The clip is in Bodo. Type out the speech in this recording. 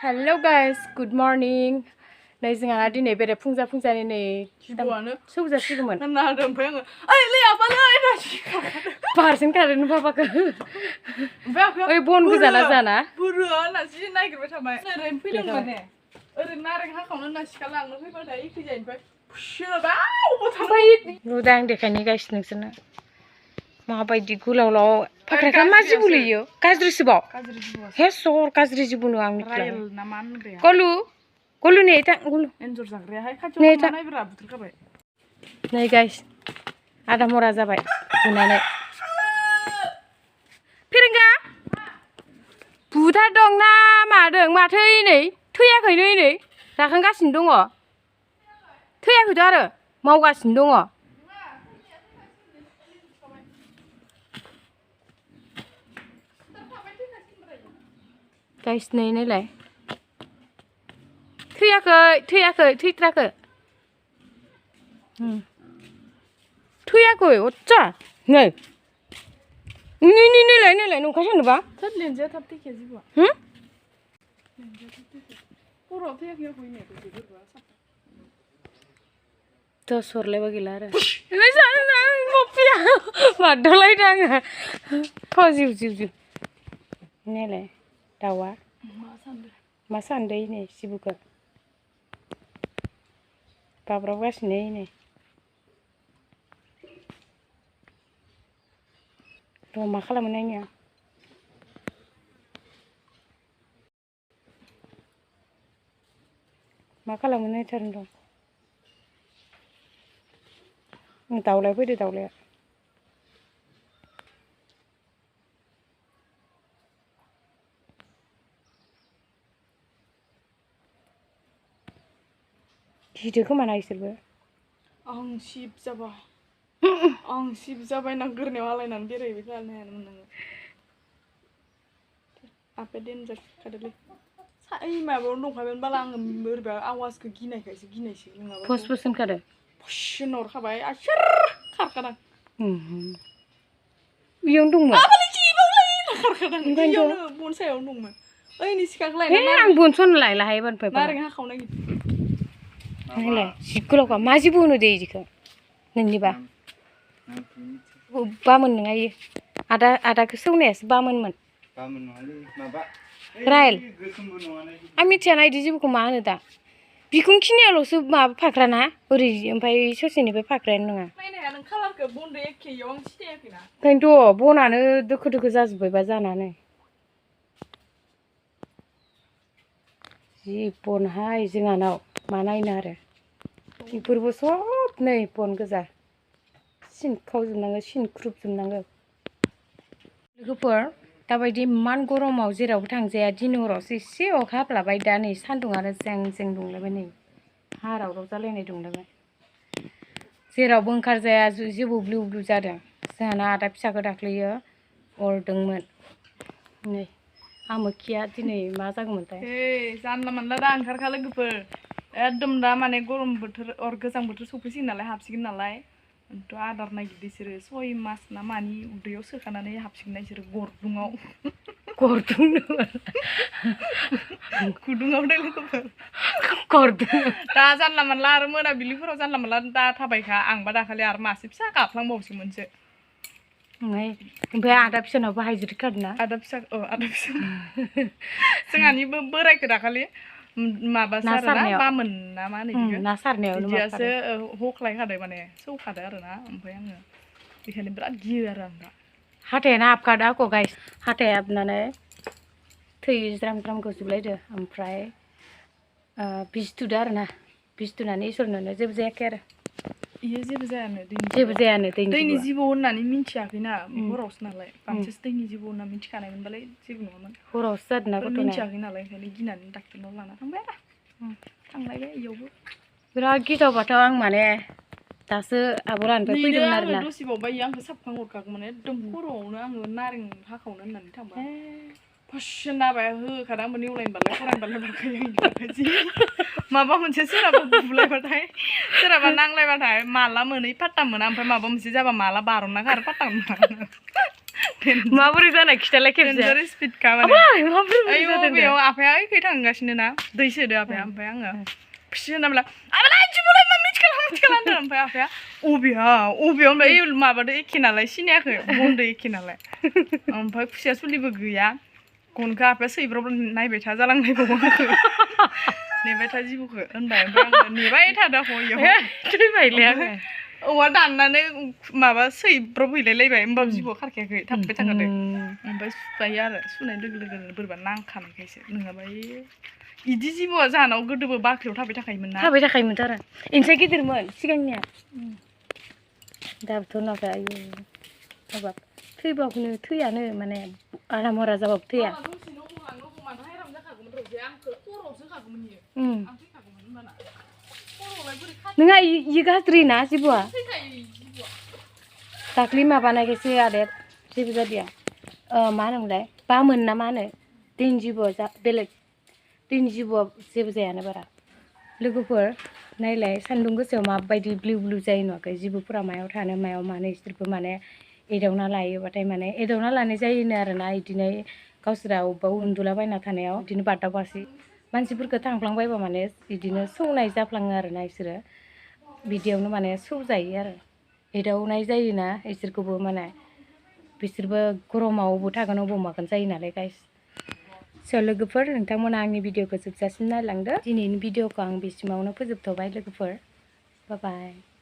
Hello guys, good morning. Nay जोंहा दिनै बेरे फुंजानि नै jibwoa सौजा सिगौमोन ना ओमफ्राय आङो ओइ लैयाबालै बारजों खारदों बाबाखौ ओइ बन गोजाना जाना बुरुआ ना जि नागिरबाय थाबाय ओरैनो फैदों माने ओरैनो नारें हाखावनो ना सिखा लांनो फैबाथाय एखैजायनिफ्राय फुसिनोबा अबाव थांबाय नुदां देखायनो गाइस नोंसोरनो माबायदि गोलावलाव फाख्राखौ मा जिबौ लैयो गाज्रिसोबाव हे सर गाज्रि जिबौ नु आं मिथिला ना मा होनग्राया गलु नै था गलु एन्जर जाग्रायाहाय खाथियाव नायब्रा बुथुरखाबाय नै गाइस आदा मरा जाबाय बुनानै फेरेंगा बुधा दं ना मादों माथो नै थैयाखैनो नै राखांगासिनो दङ थैयाखैथ' आरो मावगासिनो दङ गाइस नै नायलाय थैयाखै थैथ्राखै थैयाखै अच्चा नै नायलाय नंखाय सानोबा थोद लेन्जाया थाब थैखाया जिबौआ खर'आव थैयाखै थ' सरलायबा गैला आरो मादलायदों आङो जिउ नायलाय दाउआ मा सानदों नै जिबौखौ बाब्राबगासिनो नै र' मा खालामो नायनो मा खालामो नायथारनो र' दाउलाय फैदो दाउलाया गिदो खोमाना इसोरबो आं सिब जाबाय ना गोरनायाव आलायनानै बेरायबाय थानो हायामोन नोङो आफाया देन्जार खादोलै ओइ माबायाव दंखायोमोन बाला आङो बोरैबा आवाजखौ गिनायसो नङाबा फस होनखादो फुसिन हरखाबाय आसोर खारखादां इयावनो दंमोन खारखादां इयावनो बन सायाव दंमोन ओइनि सिखाखौ लायना आं बनसन लायलाहाय बानफाय नारें हाखाव नागिर नायलाय जि गोलावखा मा जिबौ होनो दे इदिखौ नोंनिबा बामोन नङा इयो आदाखौ सौनायासो बामोनमोन रायेल आं मिथियाना इदि जिबौखौ मा होनो दा बिखुं खिनियाल'सो माबा फाख्राना ओरै ओमफ्राय ससेनिफ्राय फाख्रायानो नङा ओंखायनोथ' बनानो दोखो जाजोब्बायबा जानानै जि बनहाय जोंहानाव मा नायनो आरो बेफोरबो सब नै बन गोजा सिनखावजोबनांगौ सिनख्रुबजोबनांगौ लोगोफोर दाबायदि इमान गरमाव जेरावबो थांजाया दिन हरावसो एसे अखा हाफ्लाबाय दा नै सान्दुंआनो जें दुंलायबाय नै हारावराव जालायनाय दुंलायबाय जेरावबो ओंखारजाया जिबौ ब्लु जादों जोंहाना आदा फिसाखौ दाख्लैयो अरदोंमोन नै आमोखिया दिनै मा जागौमोनथाय जानला मोनला दा ओंखारखा लोगोफोर एकदम दा माने गरम बोथोर गोजां बोथोर सफैसिगोन नालाय हाबसिगोन नालाय थ' आदार नागिरदों बिसोरो 6 मास ना मानि उदैयाव सोखानानै हाबसिगोन बिसोरो गुदुङाव दै लोगोफोर गरदुं दा जानला मोनला आरो मोनाबिलिफोराव जानला मोनला दा थाबायखा आंबा दाखालि आरो मासे फिसा गाफ्लांबावसोमोनसो ओमफ्राय आदा फिसानावबो हाइज्रिद खारदोंना आदा फिसा जोंहानिबो बोरायखौ दाखालि माबासो आरोना बामोन ना मा होनो बिखौ ना सारनायाव बिदियासो हख्लायखादों माने सौखादों आरोना ओमफ्राय आङो बेखायनो बिराद गियो आरो आं दा हाथायानो हाबखादों आक' गाइस हाथाया हाबनानै थै ज्राम गजोबलायदो ओमफ्राय बिस थुदो आरोना बिस थुनानै इसोरनोनो जेबो जायाखै आरो इयो जेबो जायानो दैनि जिबौ होननानै मिन्थियाखैना हरावसो नालाय बांसिन दैनि जिबौ होनना मिन्थिखानायमोनबालाय जेबो नङामोन हरावसो जादोंना गथ'ना मिन्थियाखै नालाय ओंखायनो गिनानै डाक्टरनाव लाना थांबाय आरो थांलायबाय इयावबो बिराद गिथावबाथ' आं माने दासो आब'लानिफ्राय फैदोंमोन आरोना दसेबावबा इयो आंखौ साबखां हरखागौमोन एकदम खर'आवनो आङो नारें हाखावनो होननानै थांबा फुसिन नाबाय होखादों आंबो नेवलायनोबालाय फरायनोबालाय जि माबा मोनसे सोरहाबा बुलायबाथाय सोरहाबा नांलायबाथाय माला मोनै पात्ता मोना ओमफ्राय माबा मोनसे जाबा माला बार'ना खारो पात्ता मोना माबोरै जानाय खिथालाय खेबसे डेन्जार स्पिडखा माने माबोरै ओइ जादों बेयाव आफाया ओइखै थांगासिनो ना दै सोदो आफाया ओमफ्राय आङो फिसि होनाब्ला आबालाय जिबौलाय मा मिथिखाला होनदों ओमफ्राय आफाया अबेयाव ओमफ्राय माबादो एखे नालाय सिनायाखै बनदो एखे नालाय ओमफ्राय खुसिया सुलिबो गैया गनखौ आफाया सैब्राब नायबाय था जालांनायबावो आंखौ नेबाय था जिबौखौ होनबाय ओमफ्राय आङो नेबाय थादों हययाव थैबायलै आङो औवा दाननानै माबा सैब्रब हैलायलायबाय होमबाबो जिबौआ खारखायाखै थाबबाय थाखादों ओमफ्राय सुबाय आरो सुनाय लोगो लोगोनो बोरैबा नांखानायखायसो नङाबा इदि जिबौआ जाहानाव गोदोबो बाख्रियाव थाबाय थाखायोमोन ना थाबाय थाखायोमोन आरो इनसाय गिदिरमोन सिगांनिया दाबोथ' नाथाय आयु माबा थैबाखौनो थैयानो माने आराम हरा जाबाबो थैया नोंहा इ गाज्रि ना जिबौआ दाख्लि माबानायखायसो आदाया जेबो जादिया मा होनोमोनलाय बामोन ना मा होनो दैनि जिबौआ बेलेग दैनि जिबौआ जेबो जायानो बारा लोगोफोर नायलाय सान्दुं गोसायाव माबायदि ब्लिउ ब्लिउ जायो नुवाखै जिबौफोरा मायाव थानो मायाव मानो इसोरबो माने एदावना लायोबाथाय माने एदावना लानाय जायोनो आरोना इदिनो गावसोरा अबेबा उन्दुलाबायना थानायाव इदिनो बादावबासि मानसिफोरखौ थांफ्लांबायबा माने इदिनो सौनाय जाफ्लाङो आरोना इसोरो बिदियावनो माने सौजायो आरो एदावनाय जायोना इसोरखौबो माने बिसोरबो गरमाव अबाव थागोन अबाव मागोन जायो नालाय गाइस स' लोगोफोर नोंथांमोना आंनि भिडिअखौ जोबजासिम नायलांदो दिनैनि भिडिअखौ आं बेसिमावनो फोजोबथ'बाय लोगोफोर बाय बाय